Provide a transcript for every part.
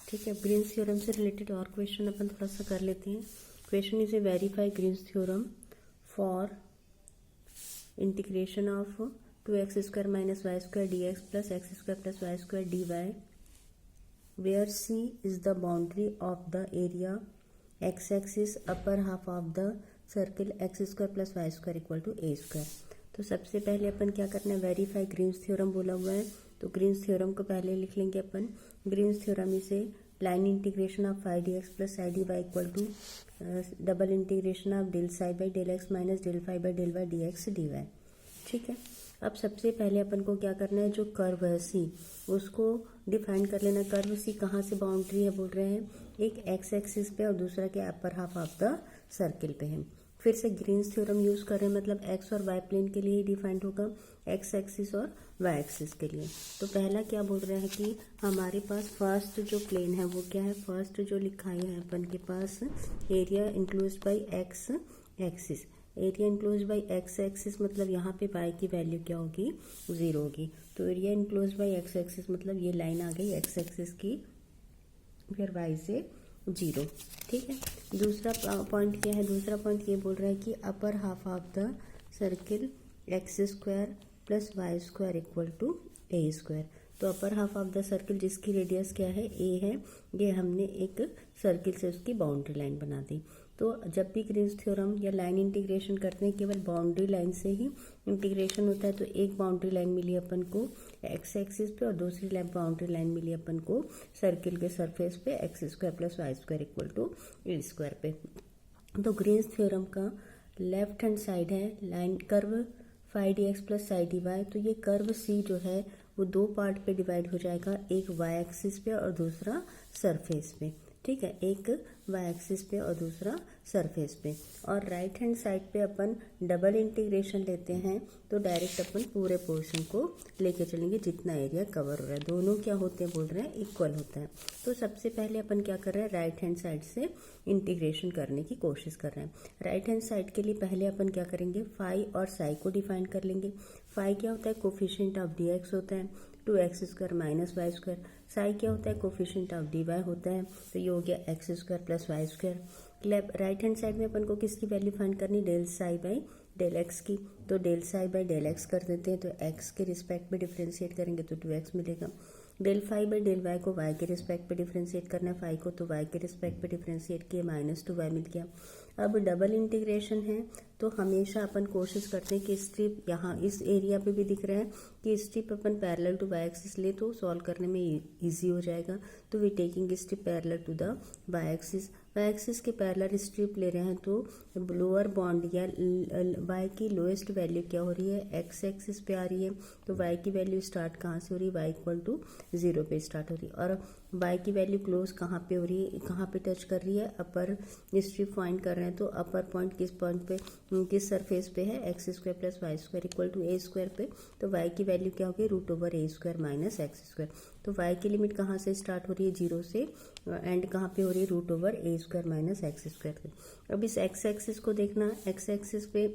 ठीक है, Green's theorem से रिलेटेड और क्वेश्चन अपन थोड़ा सा कर लेते हैं। Question is a verify Green's theorem for integration of 2x² - y² dx plus x² plus y² dy where C is the boundary of the area x-axis upper half of the circle x² plus y² equal to a²। तो सबसे पहले अपन क्या करना है, verify Green's theorem बोला हुआ है तो ग्रीन्स थ्योरम को पहले लिख लेंगे अपन। ग्रीन्स थ्योरम इसे line integration of phi dx plus psi dy equal to double integration of del psi by del x minus del phi by del y dx dy। ठीक है, अब सबसे पहले अपन को क्या करना है, जो कर्व है सी उसको डिफाइन कर लेना। कर्व सी कहाँ से बाउंड्री है बोल रहे हैं, एक एक्स एक्सिस पे और दूसरा के अपर हाफ ऑफ द सर्किल पे है। फिर से ग्रीन्स थ्योरम यूज कर रहे हैं, मतलब एक्स और वाई प्लेन के लिए ही डिफाइंड होगा, एक्स एक्सिस और वाई एक्सिस के लिए। तो पहला क्या बोल रहे हैं कि हमारे पास फर्स्ट जो प्लेन है वो क्या है, फर्स्ट जो लिखा है अपन के पास area enclosed by X axis. Area enclosed by X axis मतलब यहाँ पे वाई की वैल्यू क्या होगी, 0 होगी। तो area enclosed by X axis मतलब ये लाइन आ गई एक्स एक्सिस की, फिर वाई से 0। ठीक है, दूसरा पॉइंट क्या है, दूसरा पॉइंट ये बोल रहा है कि upper half of the circle x² plus y² equal to a²। तो upper half of the circle जिसकी रेडियस क्या है, a है, ये हमने एक सर्किल से उसकी बाउंड्री लाइन बना दी। तो जब भी ग्रीन्स थ्योरम या लाइन इंटीग्रेशन करते हैं केवल बाउंड्री लाइन से ही इंटीग्रेशन होता है। तो एक बाउंड्री लाइन मिली अपन को एक्स एक्सिस पे और दूसरी बाउंड्री लाइन मिली अपन को सर्किल के सरफेस पे x² plus y² equal to a² पे। तो ग्रीन्स थ्योरम का लेफ्ट हैंड साइड है line curve phi dx plus psi dy। तो ये कर्व सी जो है वो दो पार्ट पे डिवाइड हो जाएगा, एक वाई एक्सिस पे और दूसरा सरफेस पे। ठीक है, एक वाई एक्सिस पे और दूसरा सरफेस पे। और राइट हैंड साइड पे अपन डबल इंटीग्रेशन लेते हैं तो डायरेक्ट अपन पूरे पोर्शन को लेके चलेंगे जितना एरिया कवर हो रहा है। दोनों क्या होते हैं बोल रहे हैं, इक्वल होता है। तो सबसे पहले अपन क्या कर रहे हैं, राइट हैंड साइड से इंटीग्रेशन करने की कोशिश कर रहे हैं। राइट हैंड साइड के लिए पहले अपन क्या करेंगे, फाई और साई को डिफाइन कर लेंगे। फाई क्या होता है, कोफिशिएंट ऑफ dx होता है, 2x² माइनस y²। साई क्या होता है, कोफिशिएंट ऑफ dy होता है, तो ये हो गया x² plus y²। Right hand side में अपन को किसकी वैल्यू फाइंड करनी, del psi by del x की। तो del psi by del x कर देते हैं, तो x के रिस्पेक्ट पे डिफ्रेंशिएट करेंगे तो 2x मिलेगा। Del phi by del y को y के रिस्पेक्ट पे डिफ्रेंशिएट करना है, फाई को तो y के रिस्पेक्ट पे डिफ्रेंशिएट किए -2y मिल गया। अब डबल इंटीग्रेशन है तो हमेशा अपन कोशिश करते हैं कि स्ट्रिप यहाँ इस एरिया पे भी दिख रहा है कि स्ट्रिप अपन पैरेलल टू वाई एक्सिस ले तो सॉल्व करने में इजी हो जाएगा। तो we taking strip parallel to the Y axis. Y axis के पैरेलल स्ट्रिप ले रहे हैं तो लोअर बॉन्ड या वाई की लोएस्ट वैल्यू क्या हो रही है, एक्स एक्सिस पे आ रही है। तो वाई की वैल्यू स्टार्ट कहाँ से हो रही है, वाई इक्वल टू 0 पे स्टार्ट हो रही है। और वाई की वैल्यू क्लोज कहाँ पे हो रही है, कहाँ पे टच कर रही है, अपर स्ट्रिप फाइंड कर रहे हैं। तो अपर पॉइंट किस पॉइंट पे, किस सरफेस पे है, x² plus y² equal to a² पे। तो y की वैल्यू क्या होगी, √a² माइनस x²। तो y की लिमिट कहाँ से स्टार्ट हो रही है, 0 से, एंड कहाँ पे हो रही है, √a² माइनस x² पे। अब इस x एक्सिस को देखना, x एक्सिस पे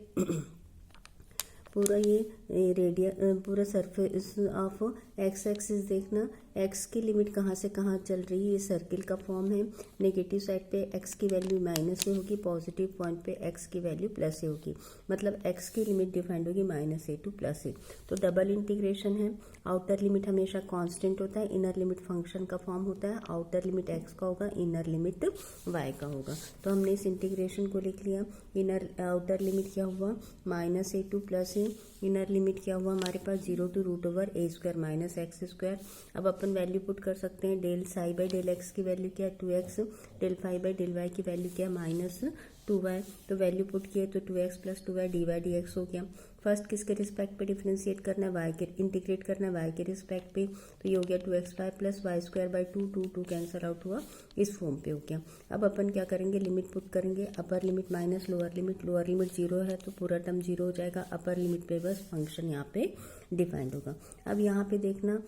पूरा ये रेडियस पूरा सरफेस ऑफ एक्स एक्सिस देखना, एक्स की लिमिट कहाँ से कहाँ चल रही है, ये सर्किल का फॉर्म है। नेगेटिव साइड पे एक्स की वैल्यू माइनस से होगी, पॉजिटिव पॉइंट पे एक्स की वैल्यू प्लस से होगी, मतलब एक्स की लिमिट डिफाइंड होगी -a टू +a। तो डबल इंटीग्रेशन है, आउटर लिमिट हमेशा कांस्टेंट होता है, इनर लिमिट फंक्शन का फॉर्म होता है। आउटर लिमिट एक्स का होगा, इनर लिमिट वाई का होगा। तो हमने इस इंटीग्रेशन को लिख लिया। इनर आउटर लिमिट क्या हुआ, -a to +a। Inner limit क्या हुआ हमारे पास, 0 टू √a² माइनस x²। अब अपन वैल्यू पुट कर सकते हैं, del psi by del x की वैल्यू क्या है, 2x। Del phi by del y की वैल्यू क्या है, -2y। तो वैल्यू पुट किए तो 2x plus 2y dy dx हो गया। फर्स्ट किसके रिस्पेक्ट पे डिफरेंशिएट करना है, वाई के, इंटीग्रेट करना है वाई के रिस्पेक्ट पे। तो ये हो गया 2x² plus y² by 2 cancel out हुआ, इस फॉर्म पे हो गया। अब अपन क्या करेंगे, लिमिट पुट करेंगे, upper limit minus lower limit 0 है तो पूरा टर्म 0 हो जाएगा। अपर लिमिट पे बस फंक्शन यहाँ पे डिफाइंड होगा। अब यहाँ पे देखना,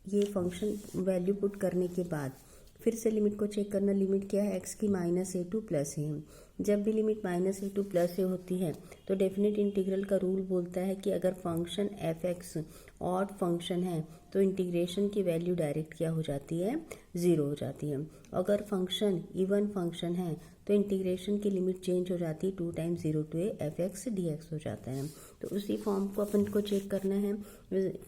ये फंक्शन वैल्यू पुट करने के बाद फिर से लिमिट को चेक करना, लिमिट क्या है, एक्स की -a टू +a है। जब भी लिमिट -a टू +a होती है तो डेफिनेट इंटीग्रल का रूल बोलता है कि अगर फंक्शन f(x) ऑड फंक्शन है तो इंटीग्रेशन की वैल्यू डायरेक्ट क्या हो जाती है, 0 हो जाती है। अगर फंक्शन इवन फंक्शन है तो इंटीग्रेशन की लिमिट चेंज हो जाती है 2 times 0 to a fx dx हो जाता है। तो उसी फॉर्म को अपन को चेक करना है।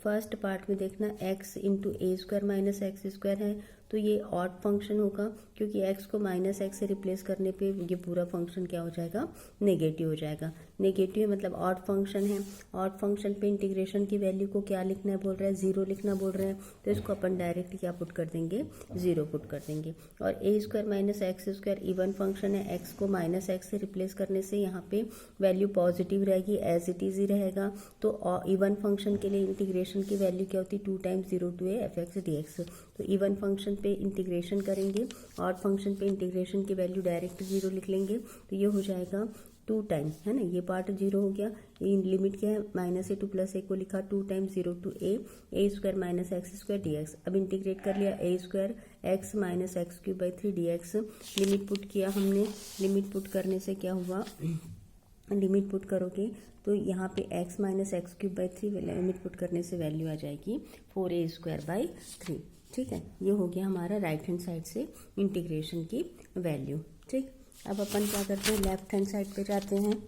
फर्स्ट पार्ट में देखना x इंटू ए स्क्वायर माइनस एक्स स्क्वायर है तो ये ऑड फंक्शन होगा, क्योंकि x को माइनस एक्स से रिप्लेस करने पे ये पूरा फंक्शन क्या हो जाएगा, नेगेटिव हो जाएगा। नेगेटिव मतलब ऑड फंक्शन है, ऑड फंक्शन पे इंटीग्रेशन की वैल्यू को क्या लिखना है बोल रहा है, 0 लिखना बोल रहा है, तो इसको अपन डायरेक्ट क्या पुट कर देंगे, 0 पुट कर देंगे। और A square minus X square even function है, x को माइनस एक्स से रिप्लेस करने से यहाँ पे वैल्यू पॉजिटिव रहेगी, एज इट इज ही रहेगा। तो इवन फंक्शन के लिए इंटीग्रेशन की वैल्यू क्या होती है, 2 times 0 to a fx dx। तो इवन फंक्शन पे इंटीग्रेशन करेंगे, ऑड फंक्शन पे इंटीग्रेशन की वैल्यू डायरेक्ट 0 लिख लेंगे, तो ये हो जाएगा 2 टाइम, है ना, ये पार्ट 0 हो गया। लिमिट क्या है, minus A to plus A को लिखा 2 times 0 to a square minus X square dx। अब इंटीग्रेट कर लिया A square X minus X cube by 3 dx। Limit put किया हमने, लिमिट पुट करने से क्या हुआ, लिमिट पुट करोगे तो यहाँ पे x minus X cube by 3 limit put करने से वैल्यू आ जाएगी 4a स्क्वायर बाई 3। ठीक है, ये हो गया हमारा राइट हैंड साइड से इंटीग्रेशन की वैल्यू। ठीक, अब अपन क्या करते हैं, लेफ्ट हैंड साइड पे जाते हैं।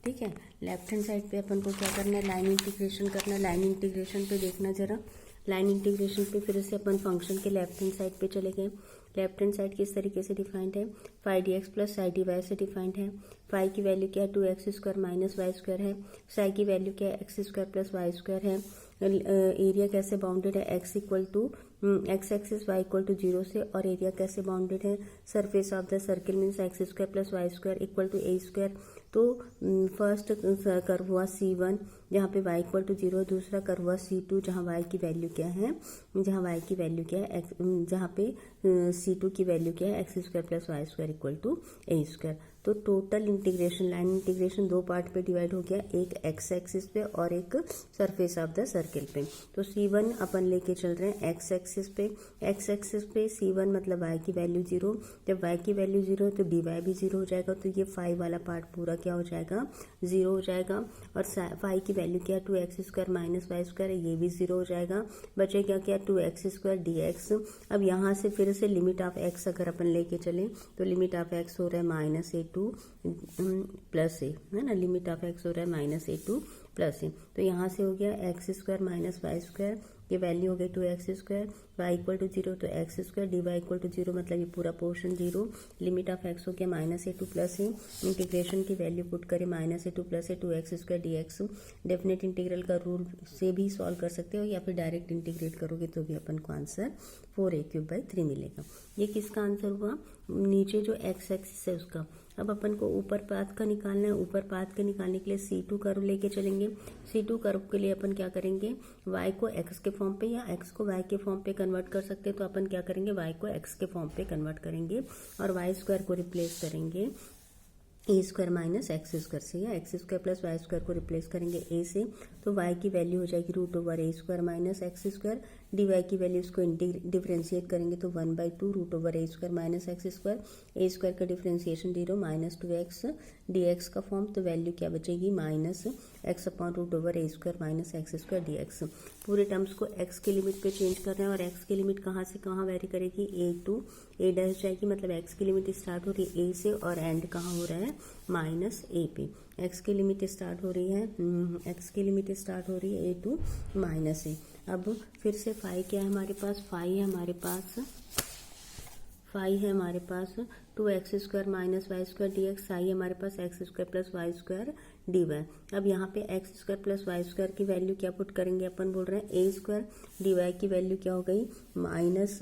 ठीक है, लेफ्ट हैंड साइड पे अपन को क्या करना है, लाइन इंटीग्रेशन करना है। लाइन इंटीग्रेशन पे देखना जरा, लाइन इंटीग्रेशन पे फिर से अपन फंक्शन के लेफ्ट हैंड साइड पे चले गए। लेफ्ट हैंड साइड किस तरीके से डिफाइंड है, phi D x plus psi D y से डिफाइंड है। फाई की वैल्यू क्या है, 2x स्क्वायर माइनस वाई स्क्वायर है। साई की वैल्यू क्या है, x square plus Y square है। एरिया कैसे बाउंडेड है, x equal to x axis y equal to 0 से, और एरिया कैसे बाउंडेड है, surface of the circle means x square plus Y square equal to A square. तो first curve हुआ C1 जहाँ पे y इक्वल टू 0, दूसरा कर्व हुआ C2 जहाँ y की वैल्यू क्या है, जहाँ y की वैल्यू क्या है, जहाँ पे C2 की वैल्यू क्या है, x square plus Y square equal to A square. तो total integration, line integration 2 part पे डिवाइड हो गया, एक एक्स एक्सिस पे और एक सरफेस ऑफ द सर्किल पे। तो C1 अपन लेके चल रहे हैं एक्स एक्सिस पे, एक्स एक्सिस पे C1 मतलब y की वैल्यू 0, जब y की वैल्यू 0 तो dy भी 0 हो जाएगा, तो ये फाई वाला पार्ट पूरा क्या हो जाएगा, 0 हो जाएगा। और फाई की वैल्यू क्या है, 2x स्क्वायर माइनस वाई स्क्वायर है, ये भी 0 हो जाएगा। बचेगा क्या, 2x स्क्वायर dx। अब यहाँ से फिर से लिमिट ऑफ x अगर अपन लेके चलें तो लिमिट ऑफ x हो रहा है minus A to plus a, है ना, लिमिट ऑफ x हो रहा है minus A to plus a. तो यहाँ से हो गया x square minus Y square की वैल्यू हो गई 2x square, y equal to 0 तो x square, D y equal to 0 मतलब ये पूरा पोर्शन 0। लिमिट ऑफ x हो गया minus A to plus A. Integration की वैल्यू पुट करें minus A to plus A 2x square D x. Definite integral का rule से भी सॉल्व कर सकते हो या फिर डायरेक्ट इंटीग्रेट करोगे तो भी अपन को आंसर 4a क्यूब बाई 3 मिलेगा। ये किसका आंसर हुआ, नीचे जो x एक्सिस है उसका। अब अपन को ऊपर पाथ का निकालना है, ऊपर पाथ के निकालने के लिए C2 कर्व लेके चलेंगे। C2 कर्व के लिए अपन क्या करेंगे, y को x के फॉर्म पे या x को y के फॉर्म पे कन्वर्ट कर सकते हैं, तो अपन क्या करेंगे, y को x के फॉर्म पे कन्वर्ट करेंगे और y स्क्वायर को रिप्लेस करेंगे A square minus X square से, या X square plus Y square को रिप्लेस करेंगे ए से, तो वाई की वैल्यू हो जाएगी root over A square minus X square. D Y की वैल्यू इसको डिफ्रेंशिएट करेंगे तो 1/2 root over A square minus X square. A square का differentiation 0 minus 2x D X का फॉर्म, तो वैल्यू क्या बचेगी, minus X upon root over A square minus X square D X. पूरे टर्म्स को x की लिमिट पे change कर रहे हैं, और x की लिमिट कहाँ से कहाँ वेरी करेगी, a टू a डैश जाएगी, मतलब x की लिमिट स्टार्ट हो रही है a से और एंड कहाँ हो रहा है, माइनस a पे। x की लिमिट स्टार्ट हो रही है, x की लिमिट स्टार्ट हो रही है a टू माइनस a। अब फिर से फाई क्या है हमारे पास, फाई है हमारे पास 2x स्क्वायर minus Y square D X, psi हमारे पास X square plus Y square D Y. अब यहाँ पे X square plus Y square की वैल्यू क्या पुट करेंगे, अपन बोल रहे हैं ए स्क्वायर, डी वाई की वैल्यू क्या हो गई, माइनस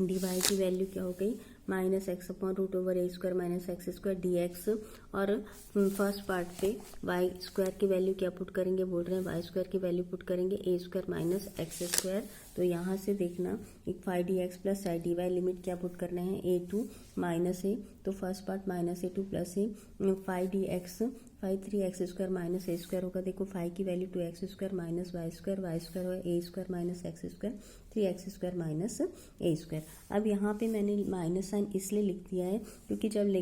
डी वाई की वैल्यू क्या हो गई, minus X upon root over A square minus X square D X. और फर्स्ट पार्ट पे वाई स्क्वायर की वैल्यू क्या पुट करेंगे, बोल रहे हैं वाई स्क्वायर की वैल्यू पुट करेंगे A square minus X square. तो यहाँ से देखना एक phi D x plus psi D Y limit क्या पुट करना है, ए टू माइनस ए, तो first part minus A to plus A, phi D X five 3x² minus A square होगा। देखो 5 की value 2x² minus Y square होगा A square minus X square 3x² minus A square. अब यहाँ पे मैंने minus sign इसलिए लिख दिया है क्योंकि जब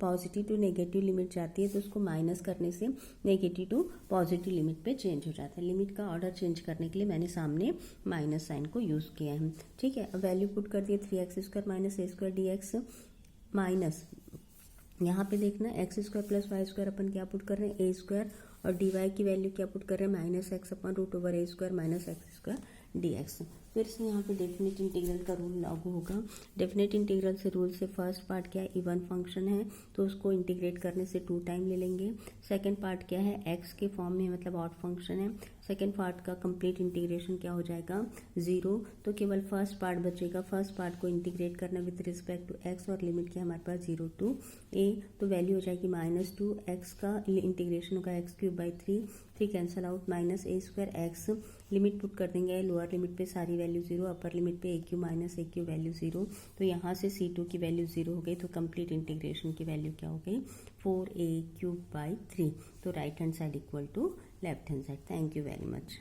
पॉजिटिव टू नेगेटिव लिमिट जाती है तो उसको माइनस करने से नेगेटिव टू पॉजिटिव लिमिट पे चेंज हो जाता है। लिमिट का ऑर्डर चेंज करने के लिए मैंने सामने माइनस साइन को यूज़ किया है। ठीक है, अब वैल्यू पुट कर दिया 3x² minus A square dx minus यहाँ पे देखना X square plus Y square अपन क्या पुट कर रहे हैं ए स्क्वायर और डी वाई की वैल्यू क्या पुट कर रहे हैं minus X upon root over A square minus X square D X. फिर से यहाँ पे डेफिनेट इंटीग्रल का रूल लागू होगा। डेफिनेट इंटीग्रल से रूल से फर्स्ट पार्ट क्या है इवन फंक्शन है तो उसको इंटीग्रेट करने से 2 टाइम ले लेंगे। सेकंड पार्ट क्या है एक्स के फॉर्म में मतलब ऑड फंक्शन है। सेकंड पार्ट का कंप्लीट इंटीग्रेशन क्या हो जाएगा 0, तो केवल फर्स्ट पार्ट बचेगा। फर्स्ट पार्ट को इंटीग्रेट करना विद रिस्पेक्ट टू एक्स और लिमिट क्या हमारे पास 0 टू a, तो वैल्यू हो जाएगी -2 एक्स का इंटीग्रेशन होगा x³ 3 cancel out minus A square x. Limit put कर देंगे लोअर लिमिट पे सारी वैल्यू 0, अपर लिमिट पे a³ माइनस a³ वैल्यू 0, तो यहाँ से c2 की वैल्यू 0 हो गई। तो कंप्लीट इंटीग्रेशन की वैल्यू क्या हो गई 4a³ 3। तो right hand side equal to left hand side. Thank you very much.